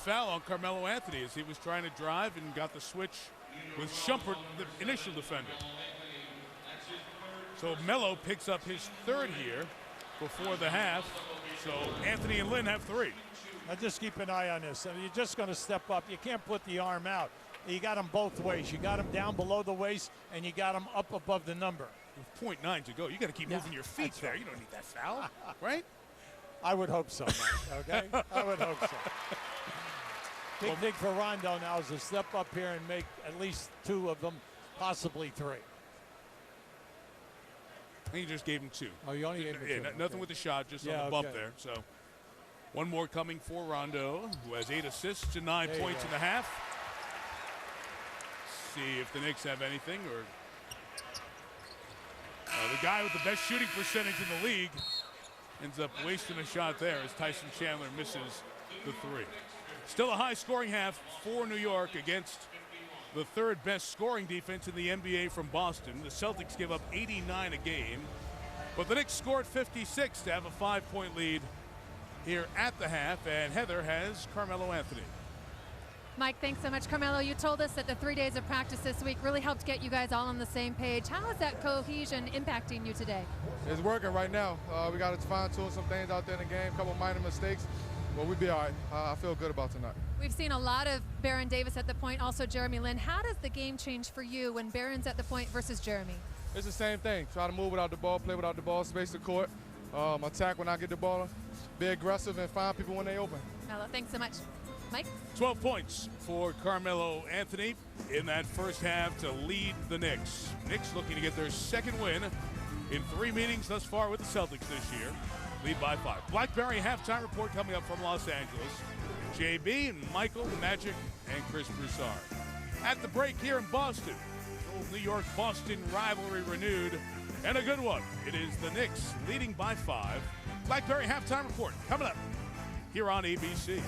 foul on Carmelo Anthony as he was trying to drive and got the switch with Shumpert, the initial defender. So Melo picks up his third here before the half. So Anthony and Lynn have 3. Now just keep an eye on this. I mean, you're just going to step up. You can't put the arm out. You got them both ways. You got them down below the waist, and you got them up above the number. With 0.9 to go, you got to keep moving your feet there. You don't need that foul, right? I would hope so, Mike, okay? I would hope so. Big thing for Rondo now is to step up here and make at least 2 of them, possibly 3. I think you just gave him 2. Oh, you only gave him 2. Nothing with the shot, just on the bump there. So one more coming for Rondo, who has 8 assists and 9 points in the half. See if the Knicks have anything, or the guy with the best shooting percentage in the league ends up wasting a shot there as Tyson Chandler misses the 3. Still a high-scoring half for New York against the 3rd best scoring defense in the NBA from Boston. The Celtics give up 89 a game, but the Knicks scored 56 to have a 5-point lead here at the half, and Heather has Carmelo Anthony. Mike, thanks so much. Carmelo, you told us that the 3 days of practice this week really helped get you guys all on the same page. How is that cohesion impacting you today? It's working right now. We got to fine-tune some things out there in the game, a couple minor mistakes, but we'll be all right. I feel good about tonight. We've seen a lot of Baron Davis at the point, also Jeremy Lin. How does the game change for you when Baron's at the point versus Jeremy? It's the same thing. Try to move without the ball, play without the ball, space the court, attack when I get the ball, be aggressive, and find people when they open. Melo, thanks so much. Mike? 12 points for Carmelo Anthony in that first half to lead the Knicks. Knicks looking to get their 2nd win in 3 meetings thus far with the Celtics this year. Lead by 5. Blackberry halftime report coming up from Los Angeles. JB and Michael, Magic, and Chris Broussard. At the break here in Boston, old New York-Boston rivalry renewed, and a good one. It is the Knicks leading by 5. Blackberry halftime report coming up here on ABC.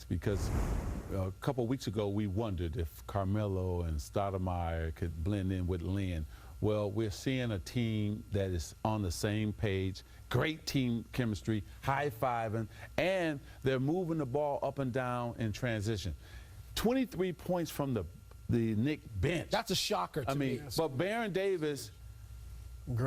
Because a couple weeks ago we wondered if Carmelo and Stoudemire could blend in with Lynn. Well, we're seeing a team that is on the same page, great team chemistry, high-fiving, and they're moving the ball up and down in transition. 23 points from the Knicks bench. That's a shocker to me. But Baron Davis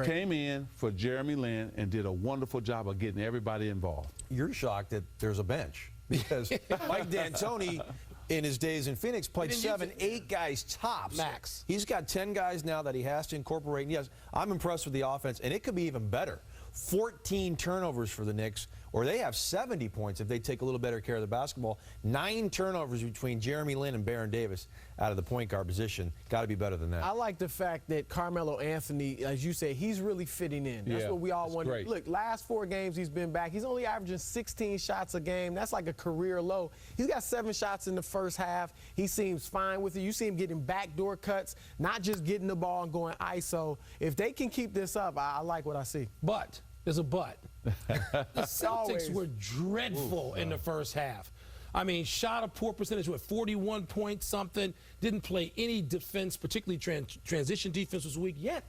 came in for Jeremy Lin and did a wonderful job of getting everybody involved. You're shocked that there's a bench. Because Mike D'Antoni, in his days in Phoenix, played 7, 8 guys tops. Max. He's got 10 guys now that he has to incorporate. And yes, I'm impressed with the offense, and it could be even better. 14 turnovers for the Knicks, or they have 70 points if they take a little better care of the basketball. 9 turnovers between Jeremy Lin and Baron Davis out of the point guard position. Got to be better than that. I like the fact that Carmelo Anthony, as you say, he's really fitting in. That's what we all want. Look, last 4 games he's been back. He's only averaging 16 shots a game. That's like a career low. He's got 7 shots in the first half. He seems fine with it. You see him getting backdoor cuts, not just getting the ball and going ISO. If they can keep this up, I like what I see. But there's a but. The Celtics were dreadful in the first half. I mean, shot a poor percentage with 41 point something, didn't play any defense, particularly transition defense was weak, yet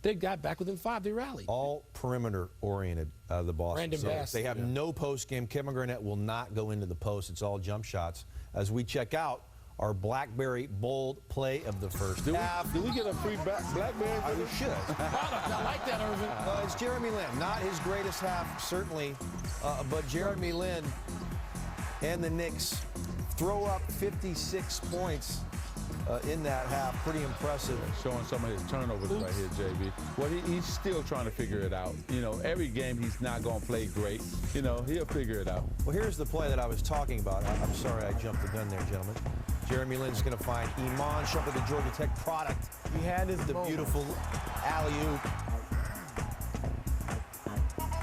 they got back within 5. They rallied. All perimeter oriented out of the Boston Celtics. They have no post game. Kevin Garnett will not go into the post. It's all jump shots. As we check out our Blackberry bold play of the first half. Do we get a free Blackberry? We should. I like that, Irvin. It's Jeremy Lin. Not his greatest half, certainly, but Jeremy Lin and the Knicks throw up 56 points in that half. Pretty impressive. Showing some of his turnovers right here, JB. Well, he's still trying to figure it out. You know, every game he's not going to play great. You know, he'll figure it out. Well, here's the play that I was talking about. I'm sorry I jumped the gun there, gentlemen. Jeremy Lin's going to find Iman Shumpert, the Georgia Tech product. He had his beautiful alley-oop.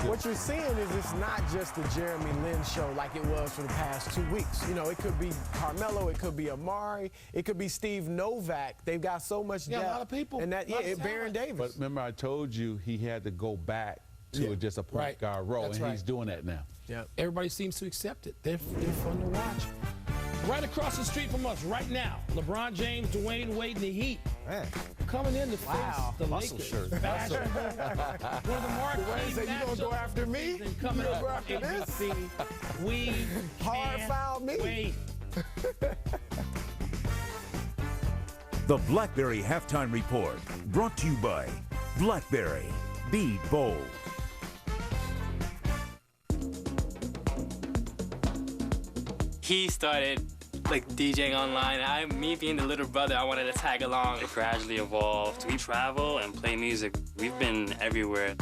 What you're seeing is it's not just the Jeremy Lin show like it was for the past 2 weeks. You know, it could be Carmelo, it could be Amari, it could be Steve Novak. They've got so much depth. A lot of people. And that, Baron Davis. But remember, I told you he had to go back to just a point guard role, and he's doing that now. Yeah. Everybody seems to accept it. They're fun to watch. Right across the street from us right now, LeBron James, Dwayne Wade, and the Heat Man. Coming in to face the muscle Lakers. shirt. Fashionable. One of the marquee Say, you gonna go after me? and coming You up gonna go after this? ABC. We Hard can't foul me. wait. The BlackBerry Halftime Report, brought to you by BlackBerry. Be bold. He started like DJing online. Me being the little brother, I wanted to tag along. It gradually evolved. We travel and play music. We've been everywhere.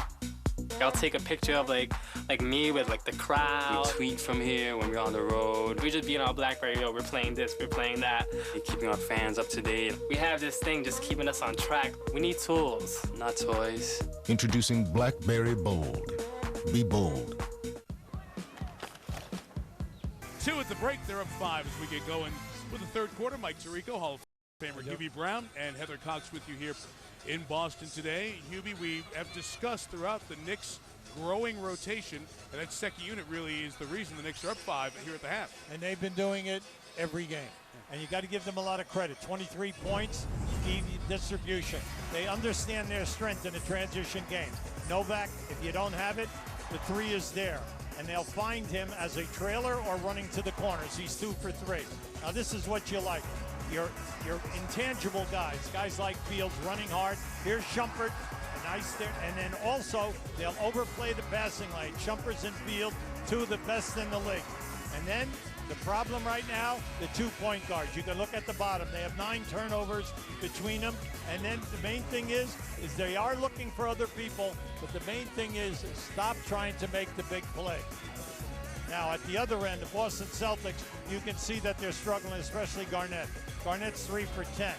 I'll take a picture of like me with like the crowd. We tweet from here when we're on the road. We just be on our BlackBerry, yo, we're playing this, we're playing that. We're keeping our fans up to date. We have this thing just keeping us on track. We need tools. Not toys. Introducing BlackBerry Bold. Be bold. 2 at the break. They're up 5 as we get going with the third quarter. Mike Tirico, Hall of Famer Hubie Brown, and Heather Cox with you here in Boston today. Hubie, we have discussed throughout the Knicks' growing rotation, and that second unit really is the reason the Knicks are up 5 here at the half. And they've been doing it every game. And you got to give them a lot of credit. 23 points, distribution. They understand their strength in a transition game. Novak, if you don't have it, the 3 is there. And they'll find him as a trailer or running to the corners. He's 2 for 3. Now this is what you like. Your intangible guys like Fields running hard. Here's Shumpert, a nice there, and then also they'll overplay the passing lane. Shumpert's in Field, 2 of the best in the league. And then the problem right now, the 2 point guards. You can look at the bottom. They have 9 turnovers between them. And then the main thing is they are looking for other people, but the main thing is stop trying to make the big play. Now at the other end, the Boston Celtics, you can see that they're struggling, especially Garnett. Garnett's 3 for 10.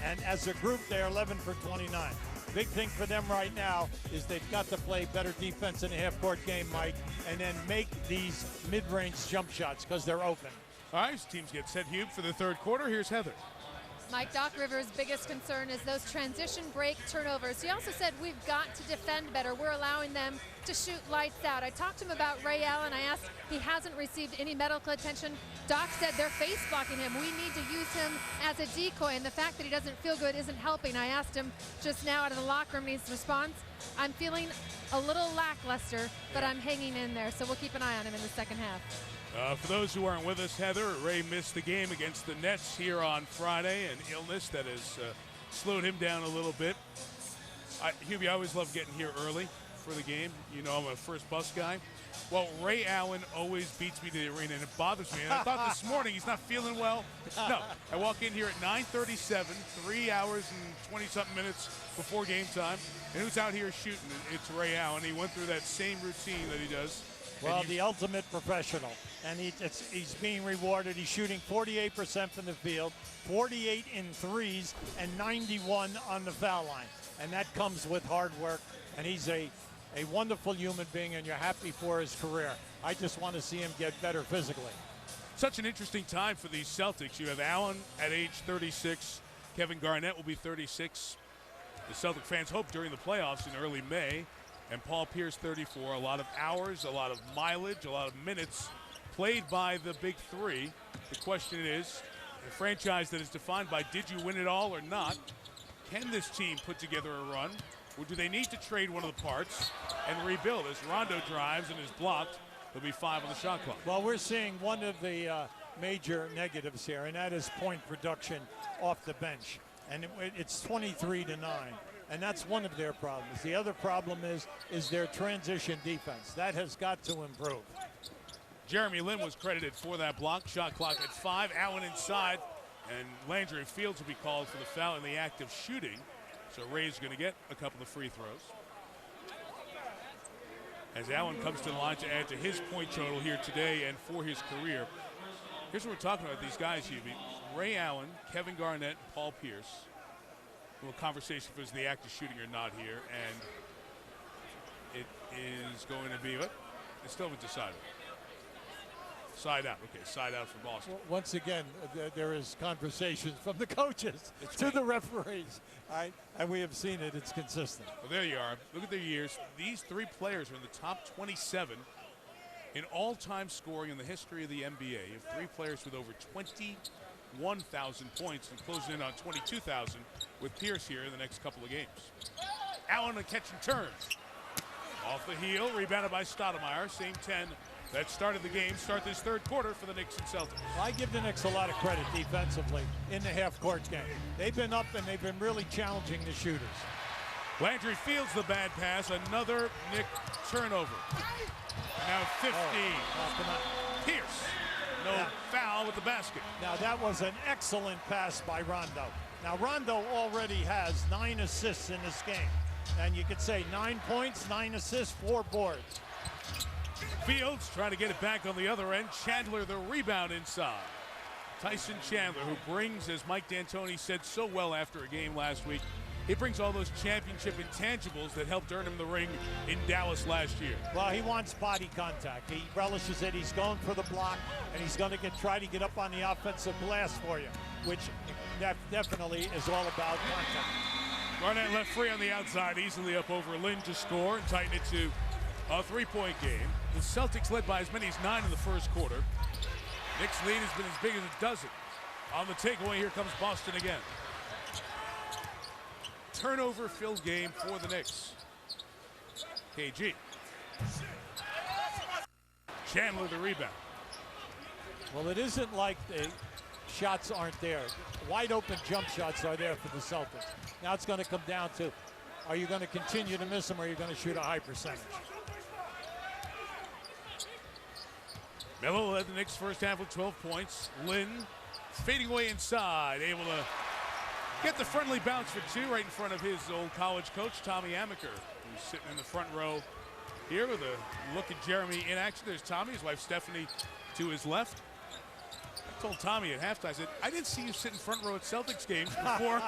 And as a group, they're 11 for 29. Big thing for them right now is they've got to play better defense in a half-court game, Mike, and then make these mid-range jump shots because they're open. All right, teams get set, Hugh, for the third quarter. Here's Heather. Mike, Doc Rivers' biggest concern is those transition break turnovers. He also said we've got to defend better. We're allowing them to shoot lights out. I talked to him about Ray Allen. I asked, he hasn't received any medical attention. Doc said they're face blocking him. We need to use him as a decoy, and the fact that he doesn't feel good isn't helping. I asked him just now out of the locker room, and his response, I'm feeling a little lackluster, but I'm hanging in there. So we'll keep an eye on him in the second half. For those who aren't with us, Heather, Ray missed the game against the Nets here on Friday, an illness that has slowed him down a little bit. Hubie, I always love getting here early for the game. You know, I'm a first bus guy. Well, Ray Allen always beats me to the arena, and it bothers me. And I thought this morning he's not feeling well. No, I walk in here at 9:37, 3 hours and 20-something minutes before game time, and who's out here shooting? It's Ray Allen. He went through that same routine that he does. Well, the ultimate professional, and he's being rewarded. He's shooting 48% from the field, 48 in threes, and 91 on the foul line. And that comes with hard work, and he's a wonderful human being, and you're happy for his career. I just want to see him get better physically. Such an interesting time for these Celtics. You have Allen at age 36. Kevin Garnett will be 36. The Celtic fans hope during the playoffs in early May. And Paul Pierce, 34. A lot of hours, a lot of mileage, a lot of minutes played by the big 3. The question is, a franchise that is defined by did you win it all or not, can this team put together a run, or do they need to trade one of the parts and rebuild? As Rondo drives and is blocked, there'll be 5 on the shot clock. Well, we're seeing one of the major negatives here, and that is point production off the bench. And it's 23-9. And that's one of their problems. The other problem is their transition defense. That has got to improve. Jeremy Lin was credited for that block. Shot clock at 5. Allen inside, and Landry Fields will be called for the foul in the act of shooting. So Ray's going to get a couple of free throws. As Allen comes to the line to add to his point total here today and for his career. Here's what we're talking about, these guys, Hubie. Ray Allen, Kevin Garnett, Paul Pierce. A little conversation if it's the act of shooting or not here, and it is going to be, what? They still haven't decided. Side out, okay, side out for Boston. Well, once again, there is conversations from the coaches to the referees, all right? And we have seen it, it's consistent. Well, there you are. Look at their years. These 3 players are in the top 27 in all-time scoring in the history of the NBA. You have 3 players with over 20 1,000 points and closing in on 22,000 with Pierce here in the next couple of games. Allen a catch and turn. Off the heel, rebounded by Stoudemire. Same 10 that started the game, start this third quarter for the Knicks and Celtics. Well, I give the Knicks a lot of credit defensively in the half-court game. They've been up and they've been really challenging the shooters. Landry fields the bad pass, another Knick turnover. Now 15. Pierce, no foul with the basket. Now that was an excellent pass by Rondo. Now Rondo already has 9 assists in this game. And you could say 9 points, 9 assists, 4 boards. Fields trying to get it back on the other end. Chandler the rebound inside. Tyson Chandler, who brings, as Mike D'Antoni said so well after a game last week, he brings all those championship intangibles that helped earn him the ring in Dallas last year. Well, he wants body contact. He relishes it. He's going for the block, and he's going to try to get up on the offensive glass for you, which definitely is all about contact. Garnett left free on the outside, easily up over Lynn to score and tighten it to a 3-point game. The Celtics led by as many as 9 in the first quarter. Knicks' lead has been as big as a dozen. On the takeaway, here comes Boston again. Turnover-filled game for the Knicks. KG. Chandler the rebound. Well, it isn't like the shots aren't there. Wide open jump shots are there for the Celtics. Now it's going to come down to, are you going to continue to miss them or are you going to shoot a high percentage? Melo led the Knicks first half with 12 points. Lynn fading away inside, able to get the friendly bounce for 2 right in front of his old college coach, Tommy Amaker, who's sitting in the front row here with a look at Jeremy in action. There's Tommy, his wife Stephanie to his left. I told Tommy at halftime, I said, I didn't see you sit in front row at Celtics games before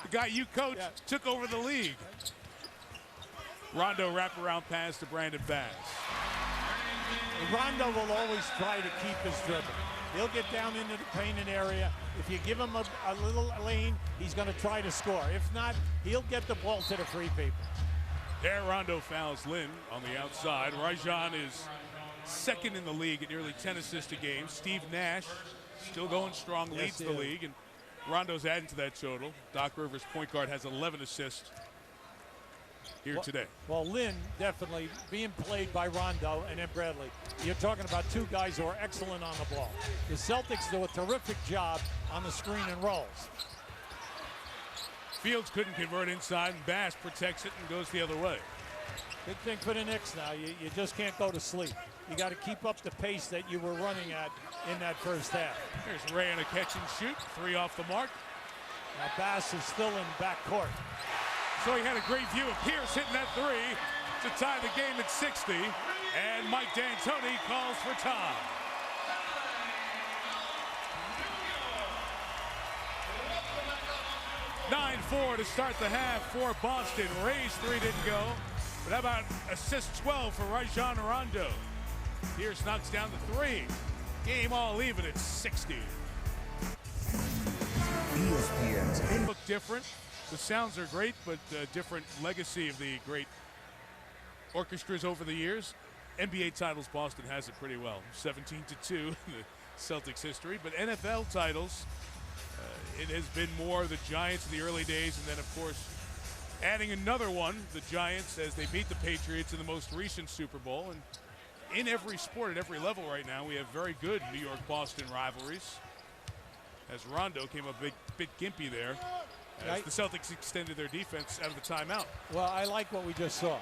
the guy you coached took over the league. Rondo wraparound pass to Brandon Bass. Rondo will always try to keep his dribble. He'll get down into the painted area. If you give him a little lane, he's going to try to score. If not, he'll get the ball to the free people. There, Rondo fouls Lynn on the outside. Rajon is second in the league at nearly 10 assists a game. Steve Nash still going strong, leads the league, and Rondo's adding to that total. Doc Rivers, point guard, has 11 assists here today. Well, Lynn definitely being played by Rondo and then Bradley. You're talking about 2 guys who are excellent on the ball. The Celtics do a terrific job on the screen and rolls. Fields couldn't convert inside, and Bass protects it and goes the other way. Big thing for the Knicks now. You just can't go to sleep. You got to keep up the pace that you were running at in that first half. Here's Ray on a catch and shoot. 3 off the mark. Now Bass is still in backcourt. So he had a great view of Pierce hitting that 3 to tie the game at 60. And Mike D'Antoni calls for time. (9-4) to start the half for Boston. Ray's 3 didn't go. But how about assist 12 for Rajon Rondo? Pierce knocks down the 3. Game all even at 60. ESPN's Look different. The sounds are great, but different legacy of the great orchestras over the years. NBA titles, Boston has it pretty well. 17-2 in the Celtics history. But NFL titles, it has been more the Giants in the early days, and then, of course, adding another one, the Giants, as they beat the Patriots in the most recent Super Bowl. And in every sport, at every level right now, we have very good New York-Boston rivalries. As Rondo came up a bit gimpy there, as the Celtics extended their defense out of the timeout. Well, I like what we just saw.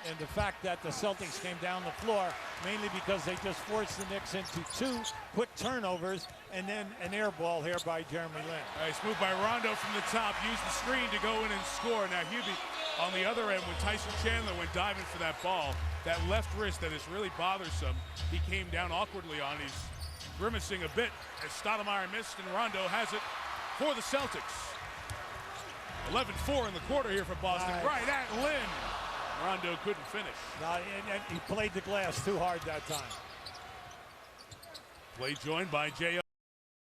And the fact that the Celtics came down the floor, mainly because they just forced the Knicks into 2 quick turnovers and then an air ball here by Jeremy Lin. Nice move by Rondo from the top. Used the screen to go in and score. Now Hubie on the other end, when Tyson Chandler went diving for that ball, that left wrist that is really bothersome, he came down awkwardly on. He's grimacing a bit as Stoudemire missed, and Rondo has it for the Celtics. 11-4 in the quarter here for Boston. Right at Lynn. Rondo couldn't finish. No, and he played the glass too hard that time. Play joined by J.